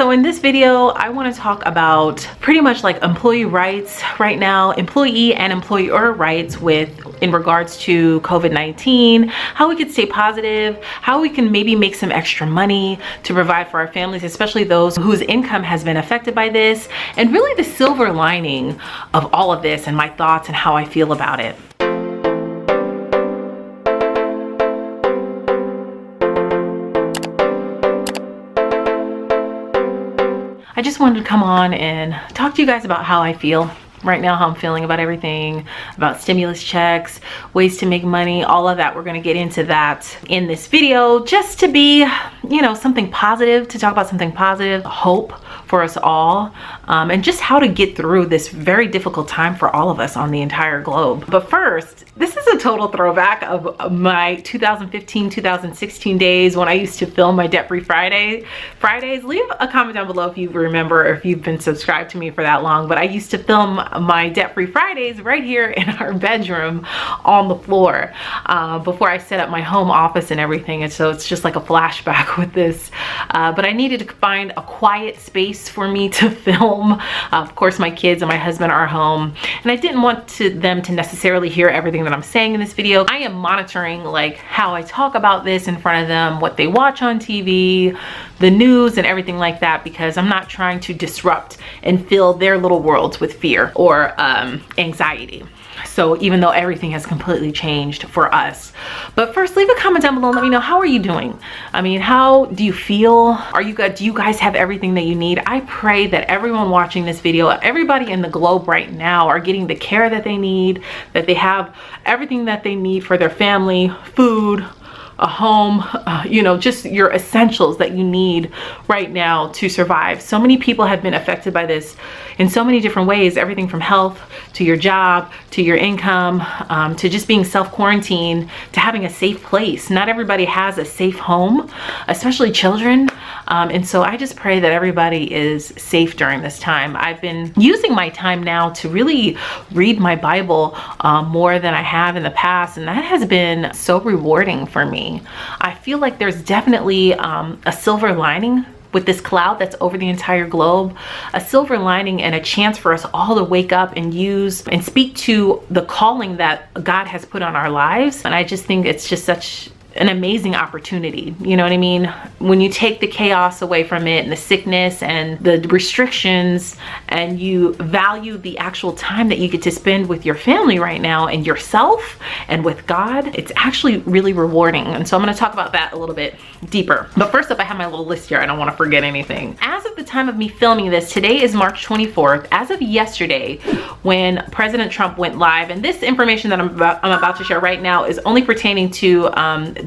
So in this video, I want to talk about pretty much like employee rights right now, employee and employer rights in regards to COVID-19, how we could stay positive, how we can maybe make some extra money to provide for our families, especially those whose income has been affected by this, and really the silver lining of all of this and my thoughts and how I feel about it. I just wanted to come on and talk to you guys about how I feel right now, how I'm feeling about everything, about stimulus checks, ways to make money, all of that. We're going to get into that in this video just to be, you know, something positive, to talk about something positive, hope for us all, and just how to get through this very difficult time for all of us on the entire globe. But first, this is a total throwback of my 2015-2016 days when I used to film my Debt-Free Fridays. Leave a comment down below if you remember, or if you've been subscribed to me for that long. But I used to film my Debt-Free Fridays right here in our bedroom on the floor before I set up my home office and everything. And so it's just like a flashback with this. But I needed to find a quiet space for me to film. Of course, my kids and my husband are home, and I didn't want them to necessarily hear everything that I'm saying in this video. I am monitoring like how I talk about this in front of them, what they watch on TV, the news and everything like that, because I'm not trying to disrupt and fill their little worlds with fear or anxiety. So even though everything has completely changed for us. But first, leave a comment down below and let me know, how are you doing? I mean, how do you feel? Do you guys have everything that you need? I pray that everyone watching this video, everybody in the globe right now, are getting the care that they need, that they have everything that they need for their family, food, a home, you know, just your essentials that you need right now to survive. So many people have been affected by this in so many different ways, everything from health to your job, to your income, to just being self-quarantined, to having a safe place. Not everybody has a safe home, especially children. And so I just pray that everybody is safe during this time. I've been using my time now to really read my Bible more than I have in the past, and that has been so rewarding for me. I feel like there's definitely a silver lining with this cloud that's over the entire globe, a silver lining and a chance for us all to wake up and use and speak to the calling that God has put on our lives. And I just think it's just such an amazing opportunity. You know what I mean? When you take the chaos away from it and the sickness and the restrictions, and you value the actual time that you get to spend with your family right now and yourself and with God, it's actually really rewarding. And so I'm going to talk about that a little bit deeper. But first up, I have my little list here. I don't want to forget anything. As of the time of me filming this, today is March 24th. As of yesterday, when President Trump went live, and this information that I'm about to share right now is only pertaining to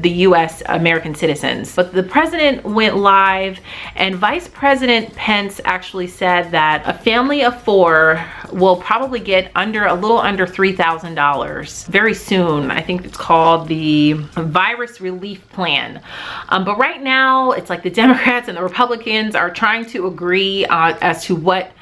the US American citizens. But the president went live, and Vice President Pence actually said that a family of 4 will probably get a little under $3,000 very soon. I think it's called the Virus Relief Plan. But right now, it's like the Democrats and the Republicans are trying to agree as to what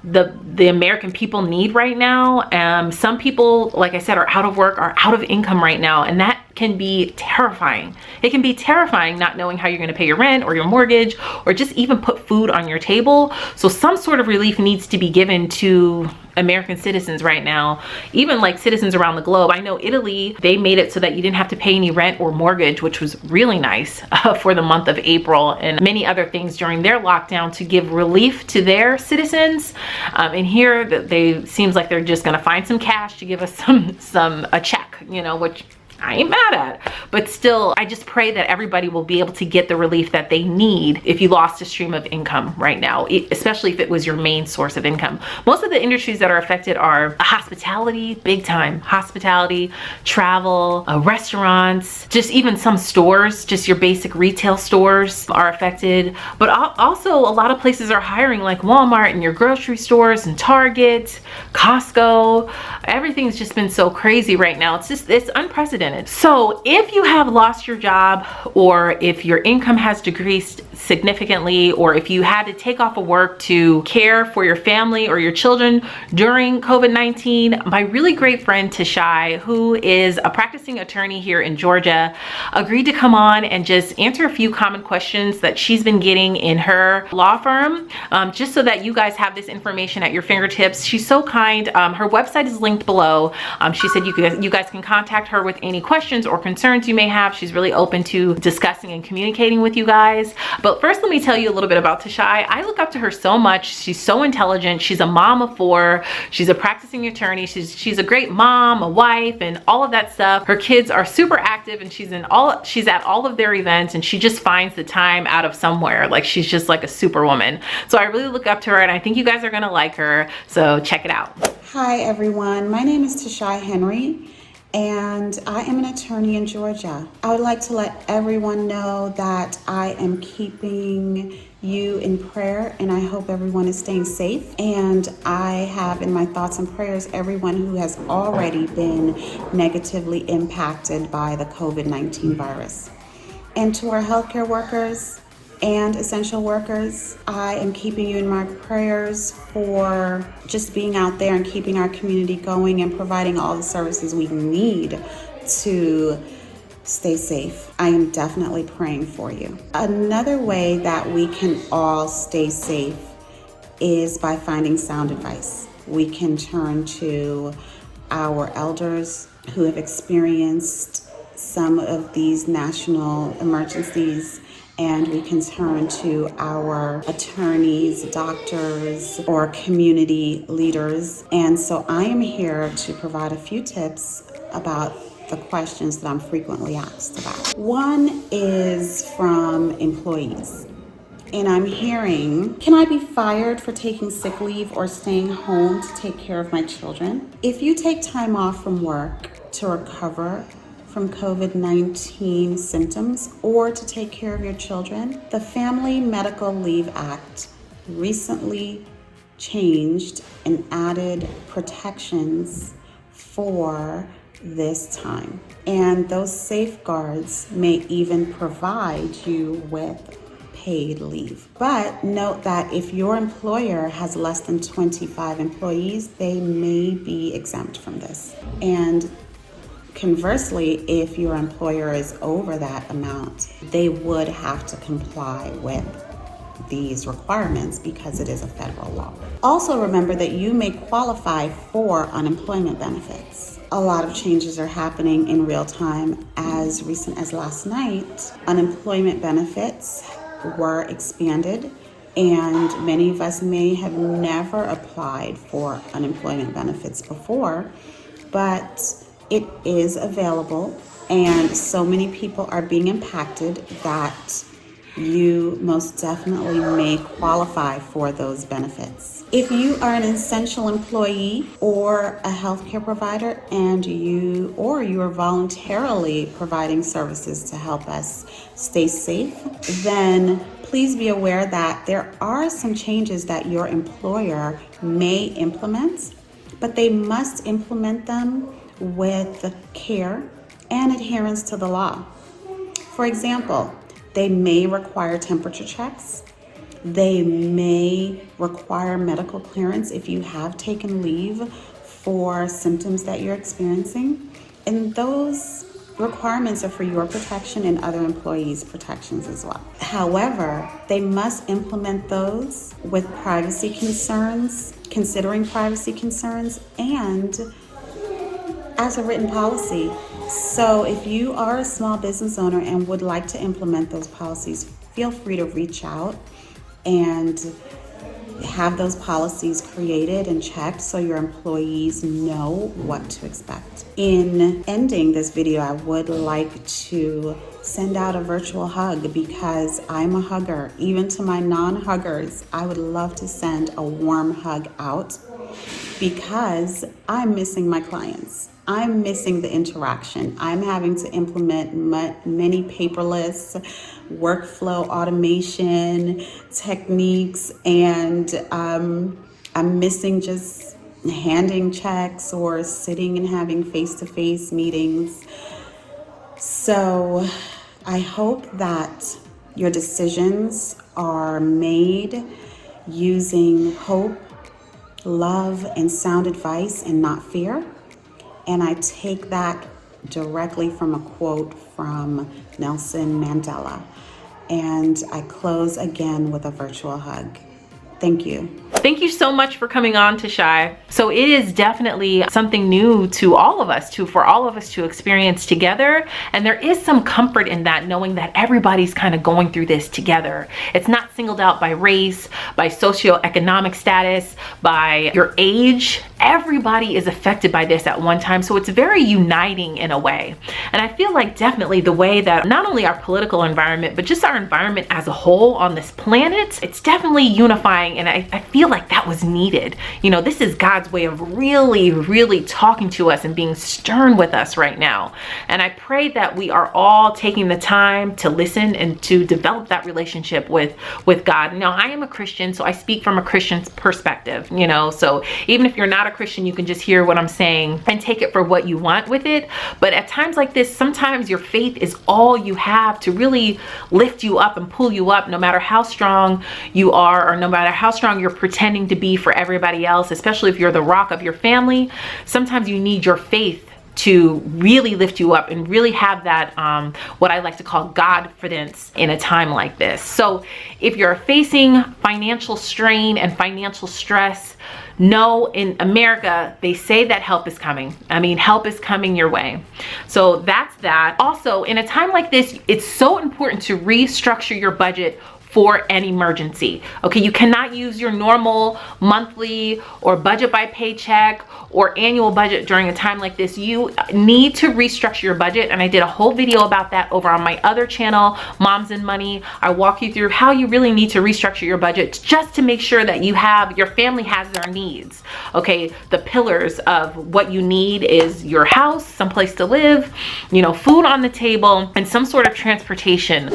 the American people need right now. Some people, like I said, are out of work, are out of income right now, and that can be terrifying. It can be terrifying not knowing how you're going to pay your rent or your mortgage, or just even put food on your table. So some sort of relief needs to be given to American citizens right now, even like citizens around the globe. I know Italy, they made it so that you didn't have to pay any rent or mortgage, which was really nice for the month of April, and many other things during their lockdown to give relief to their citizens. And here they seems like they're just going to find some cash to give us a check, you know, which I ain't mad at. But still, I just pray that everybody will be able to get the relief that they need if you lost a stream of income right now, especially if it was your main source of income. Most of the industries that are affected are hospitality, big time. Hospitality, travel, restaurants, just even some stores, just your basic retail stores are affected. But also a lot of places are hiring, like Walmart and your grocery stores and Target, Costco. Everything's just been so crazy right now. It's unprecedented. So if you have lost your job, or if your income has decreased significantly, or if you had to take off of work to care for your family or your children during COVID-19, my really great friend Tashai, who is a practicing attorney here in Georgia, agreed to come on and just answer a few common questions that she's been getting in her law firm, just so that you guys have this information at your fingertips. She's so kind. Her website is linked below. She said you guys can contact her with any questions or concerns you may have. She's really open to discussing and communicating with you guys. But first, let me tell you a little bit about Tashai. I look up to her so much. She's so intelligent. She's a mom of 4. She's a practicing attorney. She's a great mom, a wife, and all of that stuff. Her kids are super active, and she's at all of their events, and she just finds the time out of somewhere. Like, she's just like a superwoman. So I really look up to her, and I think you guys are gonna like her. So check it out. Hi everyone, my name is Tashai Henry, and I am an attorney in Georgia. I would like to let everyone know that I am keeping you in prayer, and I hope everyone is staying safe. And I have in my thoughts and prayers everyone who has already been negatively impacted by the COVID-19 virus. And to our healthcare workers and essential workers, I am keeping you in my prayers for just being out there and keeping our community going and providing all the services we need to stay safe. I am definitely praying for you. Another way that we can all stay safe is by finding sound advice. We can turn to our elders who have experienced some of these national emergencies, and we can turn to our attorneys, doctors, or community leaders. And so I am here to provide a few tips about the questions that I'm frequently asked about. One is from employees. And I'm hearing, can I be fired for taking sick leave or staying home to take care of my children? If you take time off from work to recover from COVID-19 symptoms or to take care of your children, the Family Medical Leave Act recently changed and added protections for this time. And those safeguards may even provide you with paid leave. But note that if your employer has less than 25 employees, they may be exempt from this. And conversely, if your employer is over that amount, they would have to comply with these requirements because it is a federal law. Also remember that you may qualify for unemployment benefits. A lot of changes are happening in real time. As recent as last night, unemployment benefits were expanded, and many of us may have never applied for unemployment benefits before, but it is available, and so many people are being impacted that you most definitely may qualify for those benefits. If you are an essential employee or a healthcare provider and you are voluntarily providing services to help us stay safe, then please be aware that there are some changes that your employer may implement, but they must implement them with care and adherence to the law. For example, they may require temperature checks. They may require medical clearance if you have taken leave for symptoms that you're experiencing. And those requirements are for your protection and other employees' protections as well. However, they must implement those with privacy concerns, considering privacy concerns, and as a written policy. So if you are a small business owner and would like to implement those policies, feel free to reach out and have those policies created and checked so your employees know what to expect. In ending this video, I would like to send out a virtual hug because I'm a hugger. Even to my non-huggers, I would love to send a warm hug out because I'm missing my clients. I'm missing the interaction. I'm having to implement many paperless workflow automation techniques, and I'm missing just handing checks or sitting and having face-to-face meetings. So I hope that Your decisions are made using hope, love, and sound advice and not fear. And I take that directly from a quote from Nelson Mandela. And I close again with a virtual hug. Thank you. Thank you so much for coming on, Tashai. So it is definitely something new to all of us, for all of us to experience together. And there is some comfort in that, knowing that everybody's kind of going through this together. It's not singled out by race, by socioeconomic status, by your age. Everybody is affected by this at one time. So it's very uniting in a way. And I feel like definitely the way that not only our political environment, but just our environment as a whole on this planet, it's definitely unifying. And I feel like that was needed. You know, this is God's way of really talking to us and being stern with us right now. And I pray that we are all taking the time to listen and to develop that relationship with God. Now, I am a Christian, so I speak from a Christian's perspective, you know, so even if you're not a Christian, you can just hear what I'm saying and take it for what you want with it. But at times like this, sometimes your faith is all you have to really lift you up and pull you up, no matter how strong you are, or no matter how strong you're pretending to be for everybody else, especially if you're the rock of your family. Sometimes you need your faith to really lift you up and really have that what I like to call Godfidence in a time like this. So if you're facing financial strain and financial stress, know in America, they say that help is coming. I mean, help is coming your way. So that's that. Also, in a time like this, it's so important to restructure your budget for an emergency. Okay, you cannot use your normal monthly or budget by paycheck or annual budget during a time like this. You need to restructure your budget, and I did a whole video about that over on my other channel, Moms and Money. I walk you through how you really need to restructure your budget just to make sure that your family has their needs. Okay, the pillars of what you need is your house, someplace to live, you know, food on the table, and some sort of transportation.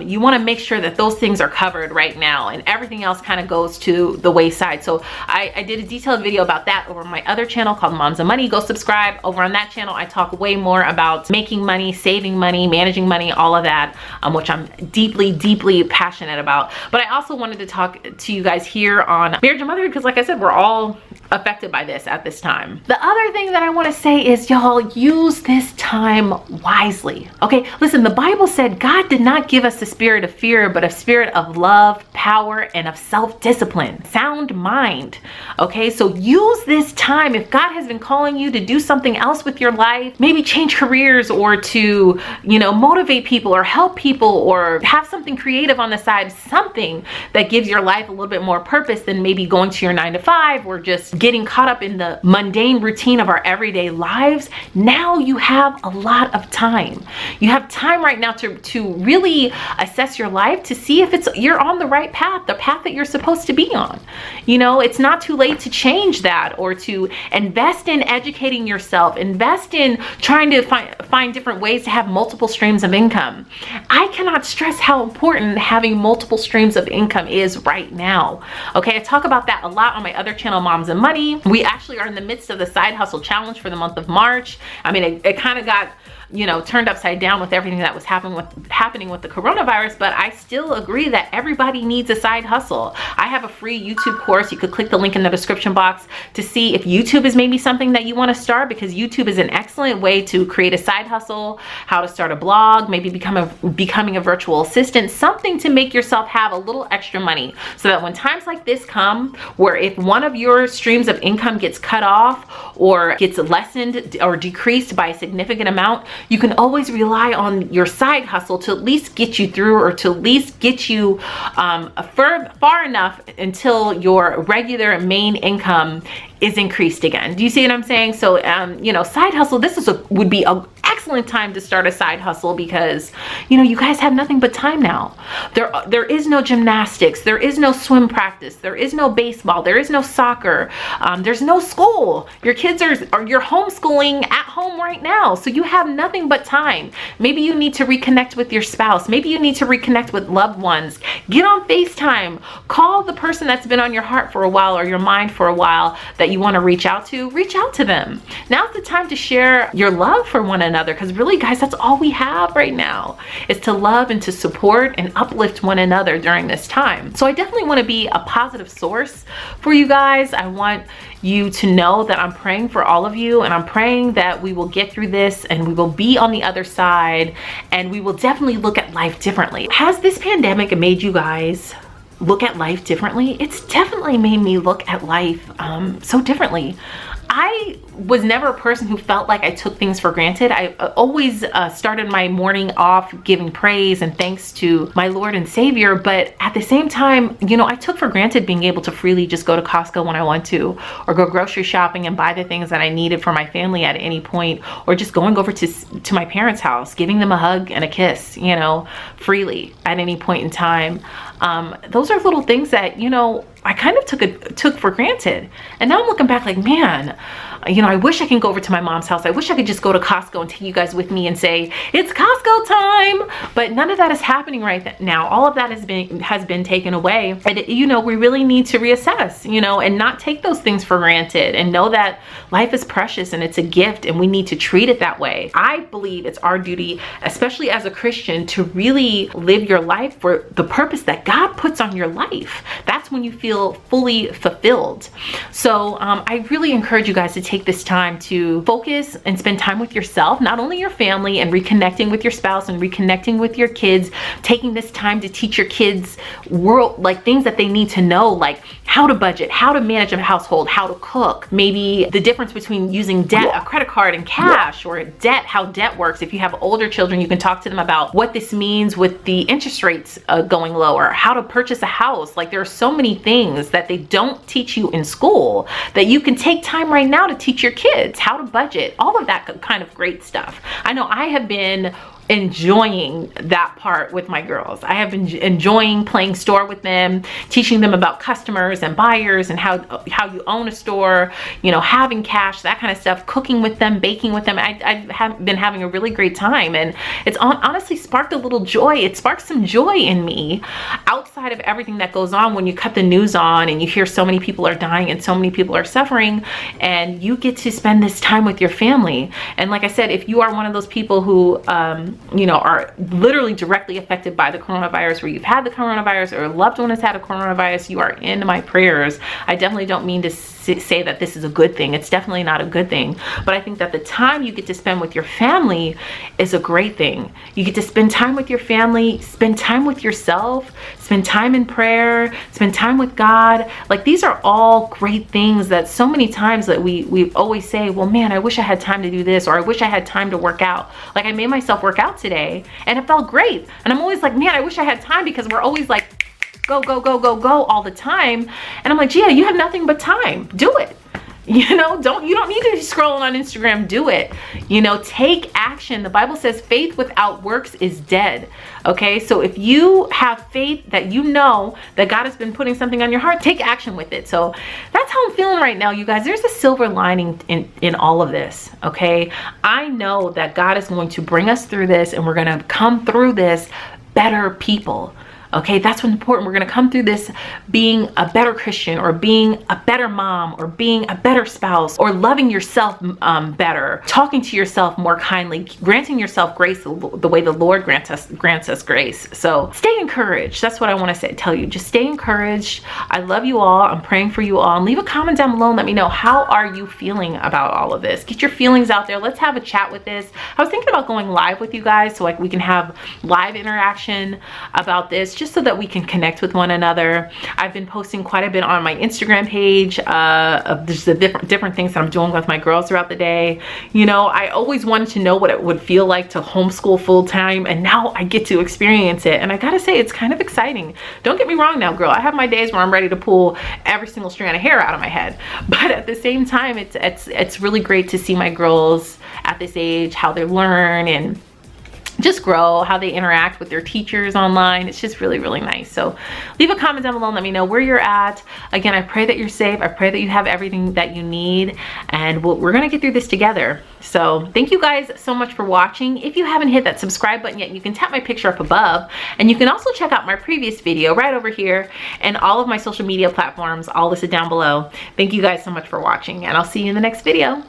You want to make sure that those things are covered right now, and everything else kind of goes to the wayside. So I did a detailed video about that over my other channel called Moms and Money. Go subscribe. Over on that channel, I talk way more about making money, saving money, managing money, all of that, which I'm deeply passionate about. But I also wanted to talk to you guys here on marriage and motherhood, because like I said, we're all affected by this at this time. The other thing that I want to say is, y'all, use this time wisely. Okay, listen, the Bible said God did not give us the spirit of fear, but a spirit of love, power, and of self-discipline, sound mind. Okay, so use this time. If God has been calling you to do something else with your life, maybe change careers, or to, you know, motivate people or help people, or have something creative on the side, something that gives your life a little bit more purpose than maybe going to your 9-to-5 or just getting caught up in the mundane routine of our everyday lives. Now you have a lot of time. You have time right now to really assess your life, to see if you're on the right path, the path that you're supposed to be on. You know, it's not too late to change that, or to invest in educating yourself, invest in trying to find different ways to have multiple streams of income. I cannot stress how important having multiple streams of income is right now. Okay, I talk about that a lot on my other channel, Moms and Money. We actually are in the midst of the side hustle challenge for the month of March. I mean, it kind of got, you know, turned upside down with everything that was happening with the coronavirus, but I still agree that everybody needs a side hustle. I have a free YouTube course. You could click the link in the description box to see if YouTube is maybe something that you want to start, because YouTube is an excellent way to create a side hustle, how to start a blog, maybe becoming a virtual assistant, something to make yourself have a little extra money, so that when times like this come, where if one of your streams of income gets cut off or gets lessened or decreased by a significant amount, you can always rely on your side hustle to at least get you through, or to at least get you far enough until your regular main income is increased again. Do you see what I'm saying? So, you know, side hustle, would be an excellent time to start a side hustle, because, you know, you guys have nothing but time now. There is no gymnastics, there is no swim practice, there is no baseball, there is no soccer, there's no school. Your kids you're homeschooling at home right now. So you have nothing nothing but time. Maybe you need to reconnect with your spouse. Maybe you need to reconnect with loved ones. Get on FaceTime. Call the person that's been on your heart for a while or your mind for a while that you want to reach out to. Reach out to them. Now's the time to share your love for one another, because really, guys, that's all we have right now, is to love and to support and uplift one another during this time. So I definitely want to be a positive source for you guys. I want you to know that I'm praying for all of you, and I'm praying that we will get through this and we will be on the other side, and we will definitely look at life differently. Has this pandemic made you guys look at life differently? It's definitely made me look at life so differently. I was never a person who felt like I took things for granted. I always started my morning off giving praise and thanks to my Lord and Savior, but at the same time, you know, I took for granted being able to freely just go to Costco when I want to, or go grocery shopping and buy the things that I needed for my family at any point, or just going over to my parents' house, giving them a hug and a kiss, you know, freely at any point in time. Those are little things that, you know, I kind of took for granted. And now I'm looking back like, man, you know, I wish I can go over to my mom's house. I wish I could just go to Costco and take you guys with me and say, it's Costco time. But none of that is happening right now. All of that has been taken away. And, you know, we really need to reassess, you know, and not take those things for granted, and know that life is precious and it's a gift, and we need to treat it that way. I believe it's our duty, especially as a Christian, to really live your life for the purpose that God puts on your life. That's when you feel fully fulfilled. So I really encourage you guys to take this time to focus and spend time with yourself, not only your family, and reconnecting with your spouse and reconnecting with your kids, taking this time to teach your kids things that they need to know, like how to budget, how to manage a household, how to cook, maybe the difference between using debt, a credit card, and cash, or debt, how debt works. If you have older children, you can talk to them about what this means with the interest rates going lower, how to purchase a house. Like, there are so many things that they don't teach you in school that you can take time right now to teach your kids, how to budget, all of that kind of great stuff. I know I have been enjoying that part with my girls. I have been enjoying playing store with them, teaching them about customers and buyers and how you own a store, you know, having cash, that kind of stuff, cooking with them, baking with them. I have been having a really great time, and it's honestly sparked a little joy. It sparked some joy in me outside of everything that goes on when you cut the news on and you hear so many people are dying and so many people are suffering, and you get to spend this time with your family. And like I said, if you are one of those people who you know, are literally directly affected by the coronavirus, where you've had the coronavirus or a loved one has had a coronavirus, you are in my prayers. I definitely don't mean to say that this is a good thing. It's definitely not a good thing. But I think that the time you get to spend with your family is a great thing. You get to spend time with your family, spend time with yourself, spend time in prayer, spend time with God. Like, these are all great things that so many times that we always say, well, man, I wish I had time to do this, or I wish I had time to work out. Like, I made myself work out today and it felt great. And I'm always like, man, I wish I had time, because we're always like, go, go, go, go, go all the time. And I'm like, Gia, you have nothing but time. Do it. You know, you don't need to be scrolling on Instagram. Do it. You know, take action. The Bible says faith without works is dead. Okay, so if you have faith that you know that God has been putting something on your heart, take action with it. So that's how I'm feeling right now, you guys. There's a silver lining in all of this. Okay, I know that God is going to bring us through this, and we're going to come through this better people. Okay, that's what's important. We're going to come through this being a better Christian, or being a better mom, or being a better spouse, or loving yourself better, talking to yourself more kindly, granting yourself grace the way the Lord grants us grace. So stay encouraged. That's what I want to tell you. Just stay encouraged. I love you all. I'm praying for you all. And leave a comment down below and let me know, how are you feeling about all of this? Get your feelings out there. Let's have a chat with this. I was thinking about going live with you guys, so like we can have live interaction about this, just so that we can connect with one another. I've been posting quite a bit on my Instagram page of just the different things that I'm doing with my girls throughout the day. You know, I always wanted to know what it would feel like to homeschool full time, and now I get to experience it. And I gotta say, it's kind of exciting. Don't get me wrong now, girl. I have my days where I'm ready to pull every single strand of hair out of my head. But at the same time, it's really great to see my girls at this age, how they learn, and just grow, how they interact with their teachers online. It's just really, really nice. So leave a comment down below and let me know where you're at. Again, I pray that you're safe. I pray that you have everything that you need, and we're gonna get through this together. So thank you guys so much for watching. If you haven't hit that subscribe button yet, you can tap my picture up above, and you can also check out my previous video right over here, and all of my social media platforms, all listed down below. Thank you guys so much for watching, and I'll see you in the next video.